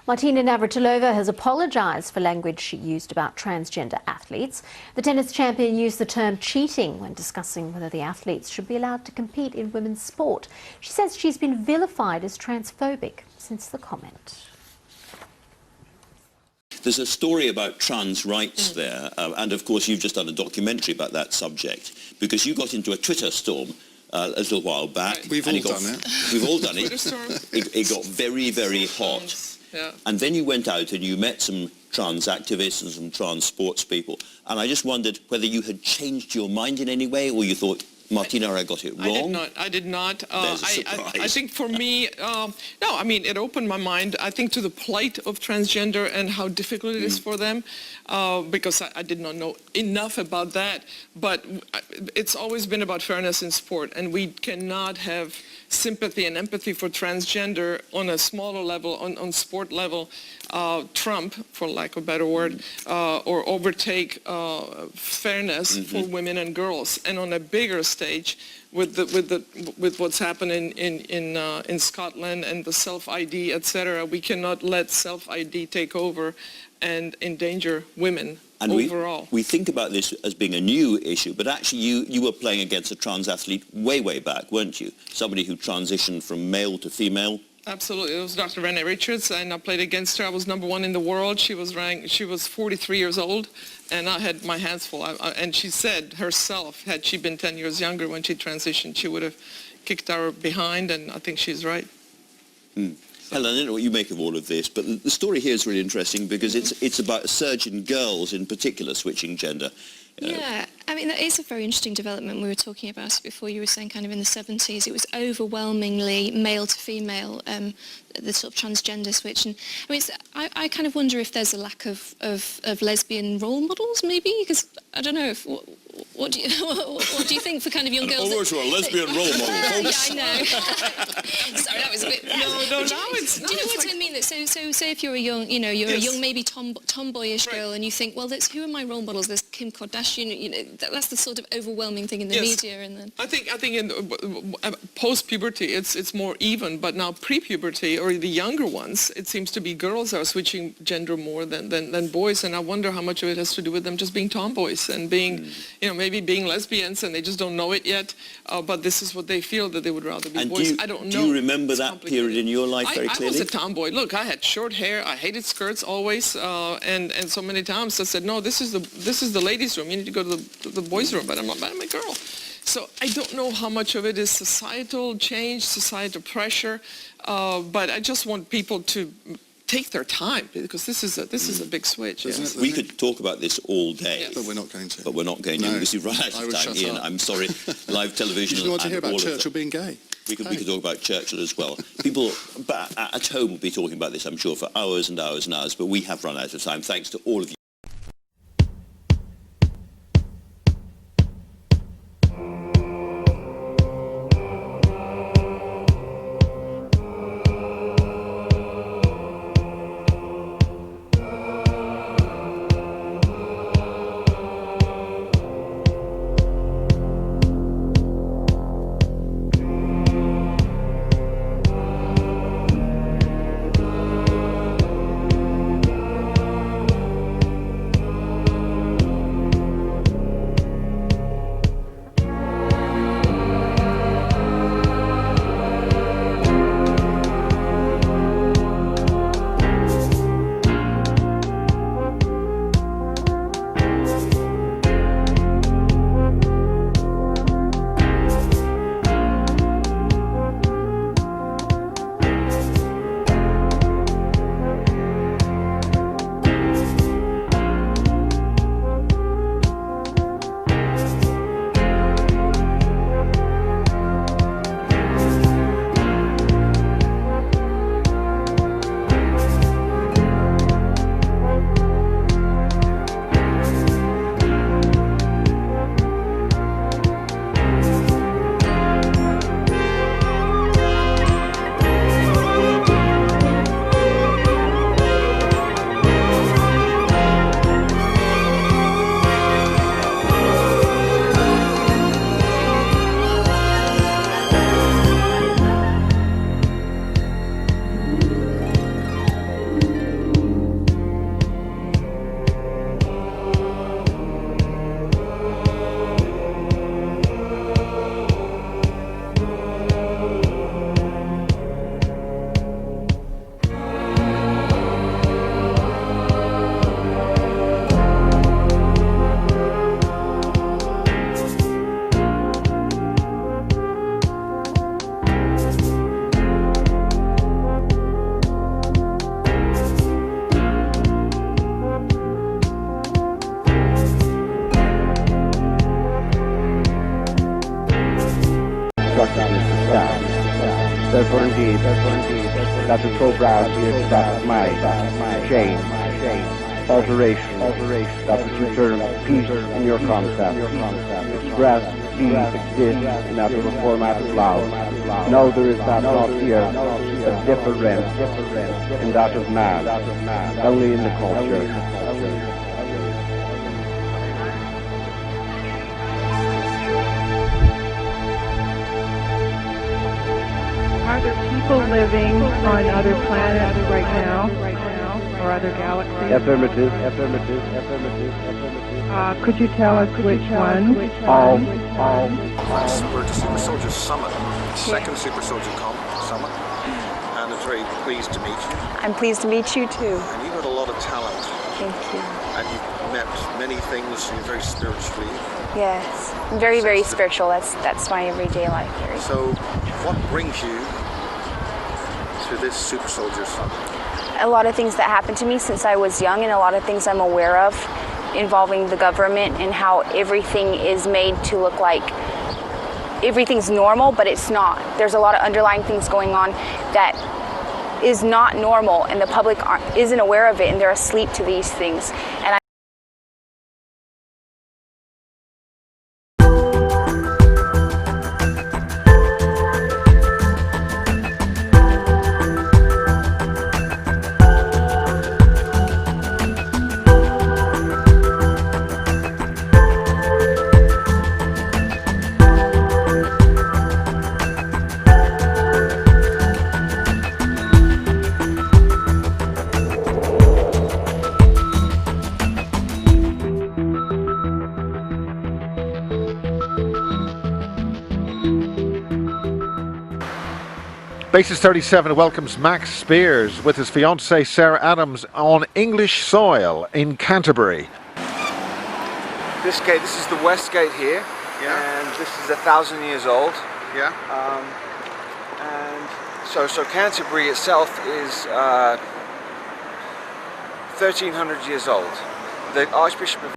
Martina Navratilova has apologised for language she used about transgender athletes. The tennis champion used the term cheating when discussing whether the athletes should be allowed to compete in women's sport. She says she's been vilified as transphobic since the comment. There's a story about trans rights there, and of course you've just done a documentary about that subject, because you got into a Twitter storm a little while back. Right. We've all done it. We've all done it. Twitter storm. It got very, very hot. Yeah. And then you went out and you met some trans activists and some trans sports people. And I just wondered whether you had changed your mind in any way, or you thought, Martina, I got it wrong? I did not. There's a surprise. I think for me, no, I mean, it opened my mind, I think, to the plight of transgender and how difficult it is for them, because I did not know enough about that. But it's always been about fairness in sport, and we cannot have sympathy and empathy for transgender on a smaller level, on sport level, trump, for lack of a better word, or overtake fairness for women and girls. And on a bigger stage, with what's happening in Scotland and the self-ID, etc., we cannot let self-ID take over and endanger women. And overall. We think about this as being a new issue, but actually you were playing against a trans athlete way, way back, weren't you? Somebody who transitioned from male to female. Absolutely. It was Dr. Renee Richards, and I played against her. I was #1 in the world. She was 43 years old, and I had my hands full. And she said herself, had she been 10 years younger when she transitioned, she would have kicked our behind, and I think she's right. Helen, I don't know what you make of all of this, but the story here is really interesting because it's about a surge in girls in particular switching gender. Yeah, I mean, that is a very interesting development. We were talking about it before. You were saying kind of in the 70s, it was overwhelmingly male to female, the sort of transgender switch. And I mean, I kind of wonder if there's a lack of lesbian role models, maybe, because I don't know if... What do you think for kind of young girls? Almost a lesbian role model. Yeah, I know. Sorry, that was a bit. No, now it's. Do you know what I mean? That so say if you're a young, a young maybe tomboyish girl, and you think, well, who are my role models? There's Kim Kardashian. That's the sort of overwhelming thing in the media, and then. I think in post-puberty it's more even, but now pre-puberty or the younger ones, it seems to be girls are switching gender more than boys, and I wonder how much of it has to do with them just being tomboys and being. Maybe being lesbians and they just don't know it yet, but this is what they feel, that they would rather be boys. I don't know. Do you remember that period in your life very clearly? I was a tomboy. Look, I had short hair. I hated skirts always, and so many times I said, no, this is the ladies' room. You need to go to the boys' room, but I'm a girl. So I don't know how much of it is societal change, societal pressure, but I just want people to take their time, because this is a big switch. Yes. We could talk about this all day. Yes. But we're not going to. Because we've run out of time, Ian. I'm sorry. Live television. You want to hear about Churchill being gay? We could talk about Churchill as well. People at home will be talking about this, I'm sure, for hours and hours and hours, but we have run out of time. Thanks to all of you. it is to stand. Therefore indeed, that the progress here to that of mind, change, alteration, that which you term peace in your concept, express, peace, exist in that of a format of love. No, there is that not here, but different in that of man, only in the culture. Are there people living on other planets right now, or other galaxies? Affirmative. Could you tell us which one? All. We're at the Super Soldier Summit, second Super Soldier Summit, and I'm very pleased to meet you. I'm pleased to meet you too. And you've got a lot of talent. Thank you. And you've met many things. You're very spiritually. Yes, I'm very, very spiritual. That's my everyday life. So, what brings you to this Super Soldier Summit? A lot of things that happened to me since I was young, and a lot of things I'm aware of involving the government and how everything is made to look like everything's normal, but it's not. There's a lot of underlying things going on that is not normal, and the public isn't aware of it, and they're asleep to these things. And Basis 37 welcomes Max Spears with his fiancée Sarah Adams on English soil in Canterbury. This is the West Gate here, and this is 1,000 years old. Yeah. And so Canterbury itself is 1,300 years old. The Archbishop of